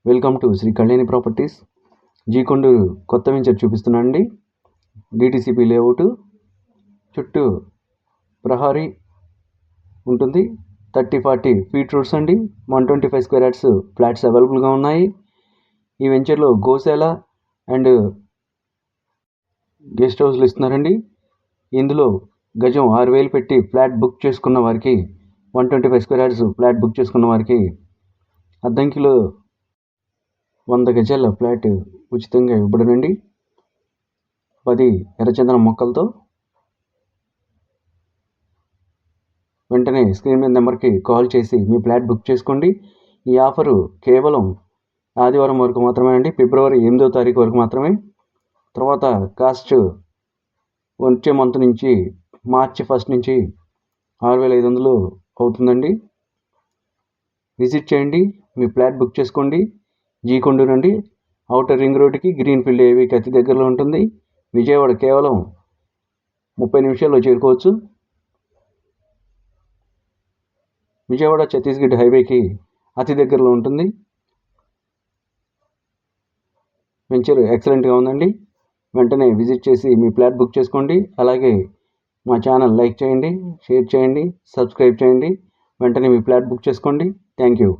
Welcome to Shri Kalyani properties. G Konduru కొత్త venture చూపిస్తున్నాను అండి. డిటిసిపి లేఅవుట్, చుట్టూ ప్రహారీ ఉంటుంది. 30-40 ఫీట్ రోడ్స్ అండి. 125 స్క్వేర్ యార్డ్స్ ఫ్లాట్స్ అవైలబుల్గా ఉన్నాయి. ఈ వెంచర్లో గోశాల అండ్ గెస్ట్ హౌస్లు ఇస్తున్నారండి. ఇందులో గజం 6,000 పెట్టి ఫ్లాట్ బుక్ చేసుకున్న వారికి 125 స్క్వేర్ యార్డ్స్ ఫ్లాట్ బుక్ చేసుకున్న వారికి అద్దంకిలో 100 గజాల ఫ్లాట్ ఉచితంగా ఇవ్వబడునండి. 10 ఎర్రచందనం మొక్కలతో. వెంటనే స్క్రీన్ మీద నెంబర్కి కాల్ చేసి మీ ఫ్లాట్ బుక్ చేసుకోండి. ఈ ఆఫరు కేవలం ఆదివారం వరకు మాత్రమే అండి. ఫిబ్రవరి 8వ తారీఖు వరకు మాత్రమే. తర్వాత కాస్ట్ వచ్చే మంత్ నుంచి మార్చి 1 నుంచి 6,500 అవుతుందండి. విజిట్ చేయండి, మీ ఫ్లాట్ బుక్ చేసుకోండి. జీ కొండూరు అండి. ఔటర్ రింగ్ రోడ్డుకి గ్రీన్ఫీల్డ్ ఏవీకి అతి దగ్గరలో ఉంటుంది. విజయవాడ కేవలం 30 నిమిషాల్లో చేరుకోవచ్చు. విజయవాడ ఛత్తీస్గఢ్ హైవేకి అతి దగ్గరలో ఉంటుంది. వెంచర్ ఎక్సలెంట్గా ఉందండి. వెంటనే విజిట్ చేసి మీ ఫ్లాట్ బుక్ చేసుకోండి. అలాగే మా ఛానల్ లైక్ చేయండి, షేర్ చేయండి, సబ్స్క్రైబ్ చేయండి. వెంటనే మీ ఫ్లాట్ బుక్ చేసుకోండి. Thank you.